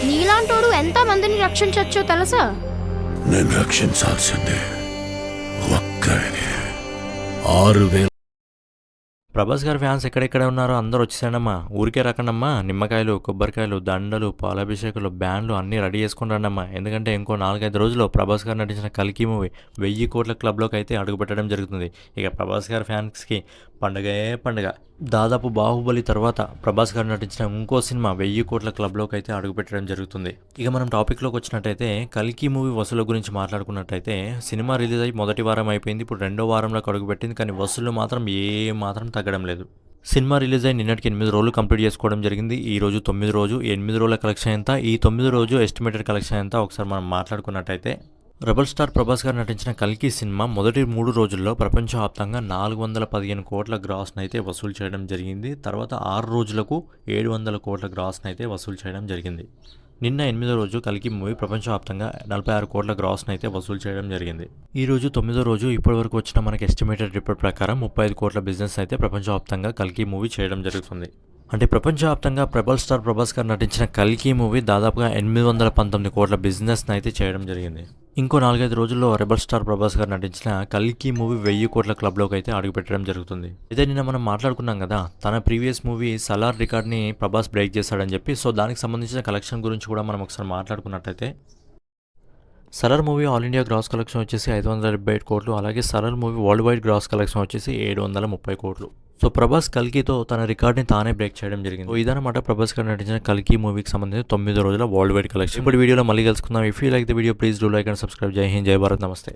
నీలాంటోడు ఎంత మందిని రక్షించొచ్చో తెలుసా? నేను రక్షించాల్సిందే ఒక్కరిని. 6,000. ప్రభాస్ గారి ఫ్యాన్స్ ఎక్కడెక్కడ ఉన్నారో అందరూ వచ్చేసాడమ్మా. ఊరికే రకండమ్మా. నిమ్మకాయలు, కొబ్బరికాయలు, దండలు, పాలాభిషేకాలు, బ్యాండ్లు అన్నీ రెడీ చేసుకుని రండమ్మా. ఎందుకంటే ఇంకో 4-5 రోజుల్లో ప్రభాస్ గారు నటించిన కల్కి మూవీ 1000 కోట్ల క్లబ్లోకి అయితే అడుగుపెట్టడం జరుగుతుంది. ఇక ప్రభాస్ గారి ఫ్యాన్స్కి పండగే పండుగ. దాదాపు బాహుబలి తర్వాత ప్రభాస్ గారు నటించిన ఇంకో సినిమా 1000 కోట్ల క్లబ్లోకి అయితే అడుగుపెట్టడం జరుగుతుంది. ఇక మనం టాపిక్లోకి వచ్చినట్టయితే కల్కి మూవీ వసూళ్ల గురించి మాట్లాడుకున్నట్టయితే సినిమా రిలీజ్ అయ్యి మొదటి వారం అయిపోయింది. ఇప్పుడు 2వ వారంలోకి అడుగుపెట్టింది. కానీ వసూళ్లు మాత్రం మాత్రం తగ్గడం లేదు. సినిమా రిలీజ్ అయ్యి నిన్నటికి 8 రోజులు కంప్లీట్ చేసుకోవడం జరిగింది. ఈ రోజు 9 రోజు. 8 రోజుల కలెక్షన్ ఎంత, ఈ 9 రోజు ఎస్టిమేటెడ్ కలెక్షన్ ఎంత ఒకసారి మనం మాట్లాడుకున్నట్టయితే రెబల్ స్టార్ ప్రభాస్ గారు నటించిన కల్కి సినిమా మొదటి 3 రోజుల్లో ప్రపంచవ్యాప్తంగా 415 కోట్ల గ్రాస్ను అయితే వసూలు చేయడం జరిగింది. తర్వాత 6 రోజులకు 700 కోట్ల గ్రాస్ను అయితే వసూలు చేయడం జరిగింది. నిన్న 8వ రోజు కల్కి మూవీ ప్రపంచవ్యాప్తంగా 46 కోట్ల గ్రాస్ను అయితే వసూలు చేయడం జరిగింది. ఈ రోజు 9వ రోజు ఇప్పటివరకు వచ్చిన మనకి ఎస్టిమేటెడ్ రిపోర్ట్ ప్రకారం 35 కోట్ల బిజినెస్ అయితే ప్రపంచవ్యాప్తంగా కల్కి మూవీ చేయడం జరుగుతుంది. అంటే ప్రపంచవ్యాప్తంగా రెబల్ స్టార్ ప్రభాస్ గారు నటించిన కల్కి మూవీ దాదాపుగా 819 కోట్ల బిజినెస్ని అయితే చేయడం జరిగింది. ఇంకో 4-5 రోజుల్లో రెబల్ స్టార్ ప్రభాస్ గారు నటించిన కల్కి మూవీ 1000 కోట్ల క్లబ్లోకి అయితే అడుగుపెట్టడం జరుగుతుంది. ఇదే నిన్న మనం మాట్లాడుకున్నాం కదా, తన ప్రీవియస్ మూవీ సలార్ రికార్డ్ని ప్రభాస్ బ్రేక్ చేశాడని చెప్పి. సో దానికి సంబంధించిన కలెక్షన్ గురించి కూడా మనం ఒకసారి మాట్లాడుకున్నట్టయితే Salaar movie all India gross collection వచ్చేసి 575 కోట్లు. అలాగే Salaar movie worldwide gross collection వచ్చేసి 730 కోట్లు. సో ప్రభాస్ కల్కితో తన రికార్డ్ని తానే బ్రేక్ చేయడం జరిగింది. సో ఇదన్నమాట ప్రభాస్ గారు నటించిన కల్కి మూవీకి సంబంధించిన 9 రోజుల వరల్డ్ వైడ్ కలెక్షన్. ఇప్పుడు వీడియోలో మళ్ళీ కలుసుకుందాం. If you like the video please do like and subscribe. జై హింద్, జై భారత్, నమస్తే.